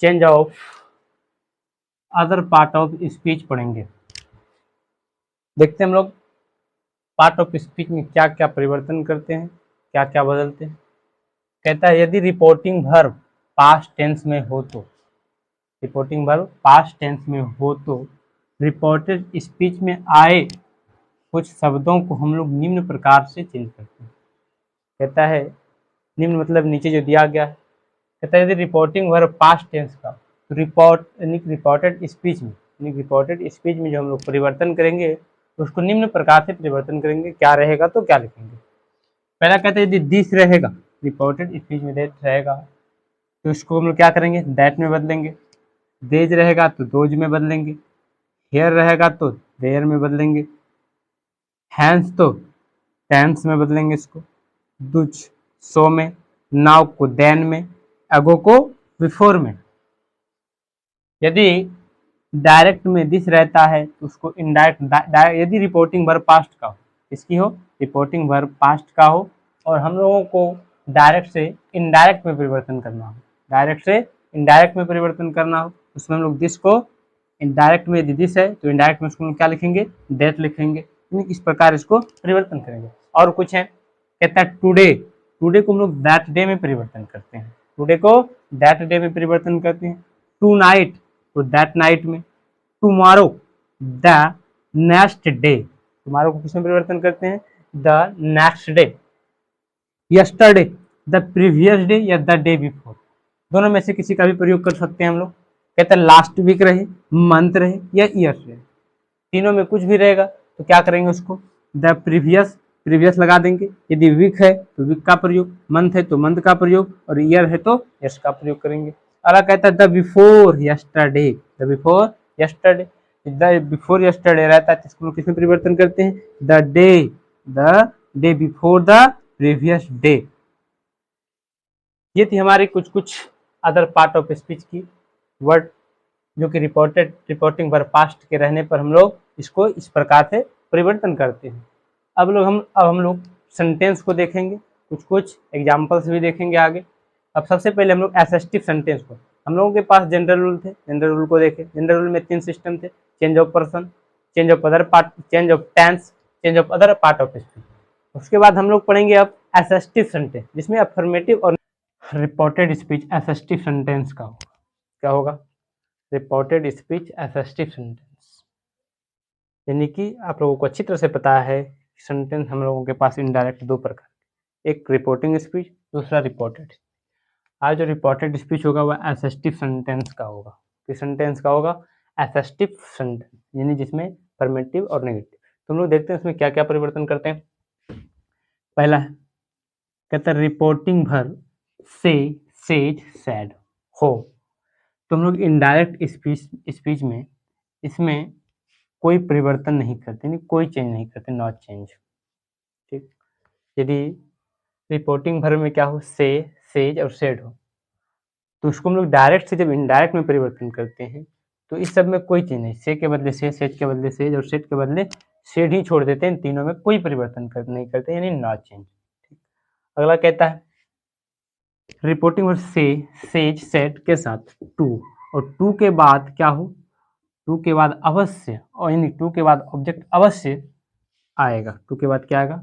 Change of other part of speech पढ़ेंगे। देखते हैं हम लोग पार्ट ऑफ स्पीच में क्या क्या परिवर्तन करते हैं, क्या क्या बदलते हैं। कहता है यदि रिपोर्टिंग वर्ब पास्ट टेंस में हो तो, रिपोर्टिंग वर्ब पास्ट टेंस में हो तो रिपोर्टेड स्पीच में आए कुछ शब्दों को हम लोग निम्न प्रकार से चेंज करते हैं। कहता है निम्न मतलब नीचे जो दिया गया है। कहता है यदि रिपोर्टिंग वर्ब पास्ट टेंस का तो रिपोर्टेड स्पीच में जो हम लोग परिवर्तन करेंगे उसको निम्न प्रकार से परिवर्तन करेंगे। क्या रहेगा तो क्या लिखेंगे। पहला कहते हैं यदि दिस रहेगा, रिपोर्टेड स्पीच में दैट रहेगा तो इसको हम लोग क्या करेंगे, दैट में बदलेंगे। देज रहेगा तो दोज में बदलेंगे। हेयर रहेगा तो देयर में बदलेंगे। हैंड्स तो टेंस में बदलेंगे इसको। दुच सो में, नाउ को देन में, अगो को बिफोर में। यदि डायरेक्ट में दिस रहता है तो उसको इनडायरेक्ट, यदि रिपोर्टिंग वर्ब पास्ट का हो, इसकी हो रिपोर्टिंग वर्ब पास्ट का हो और हम लोगों को डायरेक्ट से इनडायरेक्ट में परिवर्तन करना हो, डायरेक्ट से इनडायरेक्ट में परिवर्तन करना हो, उसमें हम लोग दिस को इनडायरेक्ट में यदि दिस है तो इनडायरेक्ट में उसको क्या लिखेंगे, दैट लिखेंगे। इस प्रकार इसको परिवर्तन करेंगे। और कुछ है, कहता है टुडे, टुडे को हम लोग दैट डे में परिवर्तन करते हैं, टुडे को दैट डे में परिवर्तन करते हैं। टू नाइट तो दैट नाइट में। Tomorrow the next day, tomorrow को किसमें परिवर्तन करते हैं, the next day. Yesterday the previous day या द डे बिफोर, दोनों में से किसी का भी प्रयोग कर सकते हैं हम लोग। कहते हैं लास्ट वीक रहे, मंथ रहे या ईयर रहे, तीनों में कुछ भी रहेगा तो क्या करेंगे उसको द प्रीवियस लगा देंगे। यदि वीक है तो वीक का प्रयोग, मंथ है तो मंथ का प्रयोग और ईयर है तो ईयर्स का प्रयोग करेंगे। अगला कहता है the before yesterday, the before yesterday, the before yesterday रहता है इसको किसमें परिवर्तन करते हैं, the day before the previous day. ये थी हमारी कुछ कुछ अदर पार्ट ऑफ स्पीच की वर्ड जो कि रिपोर्टिंग वर्ब पास्ट के रहने पर हम लोग इसको इस प्रकार से परिवर्तन करते हैं। अब हम लोग सेंटेंस को देखेंगे, कुछ कुछ एग्जाम्पल्स भी देखेंगे आगे। अब सबसे पहले हम लोग एसेस्टिव सेंटेंस को, हम लोगों के पास जनरल रूल थे, जनरल रूल को देखें। जनरल रूल में 3 सिस्टम थे, change of person, change of other part, change of tense, change of other part of speech. उसके बाद हम लोग पढ़ेंगे अब एसेस्टिव सेंटेंस जिसमें अफर्मेटिव और रिपोर्टेड स्पीच एसेस्टिव सेंटेंस का होगा। क्या होगा, रिपोर्टेड स्पीच एसेस्टिव सेंटेंस, यानी कि आप लोगों को अच्छी तरह से पता है सेंटेंस हम लोगों के पास इनडायरेक्ट 2 प्रकार, एक रिपोर्टिंग स्पीच, दूसरा रिपोर्टेड। आज जो रिपोर्टेड स्पीच होगा वह एसेस्टिव सेंटेंस का होगा। किस सेंटेंस का होगा, एसेस्टिव सेंटेंस, यानी जिसमें अफर्मेटिव और नेगेटिव। तो हम लोग देखते हैं उसमें क्या क्या परिवर्तन करते हैं। पहला है, कहता है रिपोर्टिंग वर्ब से, सेज, सैड हो, तो हम लोग इनडायरेक्ट स्पीच में इसमें कोई परिवर्तन नहीं करते, नहीं कोई चेंज नहीं करते, नॉट चेंज। ठीक, यदि रिपोर्टिंग वर्ब में क्या हो, से, सेज और सेड हो तो उसको हम लोग डायरेक्ट से जब इनडायरेक्ट में परिवर्तन करते हैं तो इस सब में कोई चेंज नहीं, से के बदले से, सेज के बदले सेज और सेड के बदले सेड ही छोड़ देते हैं, तीनों में कोई परिवर्तन नहीं करते, यानी नॉट चेंज। ठीक, अगला कहता है रिपोर्टिंग वर्ब से, सेज, सेड के साथ टू, और टू के बाद क्या हो, टू के बाद अवश्य, और यानी टू के बाद ऑब्जेक्ट अवश्य आएगा। टू के बाद क्या आएगा,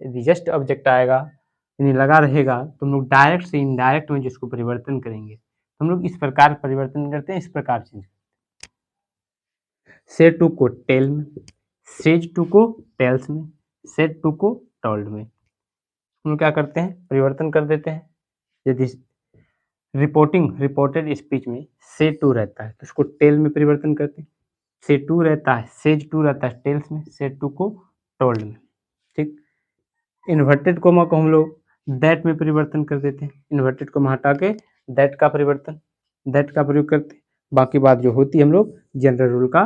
यदि जस्ट ऑब्जेक्ट आएगा यानी लगा रहेगा तो हम लोग डायरेक्ट से इनडायरेक्ट में जिसको परिवर्तन करेंगे तो हम लोग इस प्रकार परिवर्तन करते हैं, इस प्रकार चेंज करते हैं। से टू को टेल में, सेज टू को टेल्स में, सेड टू को टोल्ड में हम लोग क्या करते हैं, परिवर्तन कर देते हैं। यदि रिपोर्टेड स्पीच में से टू रहता है तो उसको टेल में परिवर्तन करते हैं, से टू रहता है, सेज टू रहता है टेल्स में, सेड टू को टोल्ड में। ठीक, इन्वर्टेड कोमा को हम लोग दैट में परिवर्तन कर देते हैं, इन्वर्टेड कोमा हटा के दैट का प्रयोग करते हैं। बाकी बात जो होती है हम लोग जनरल रूल का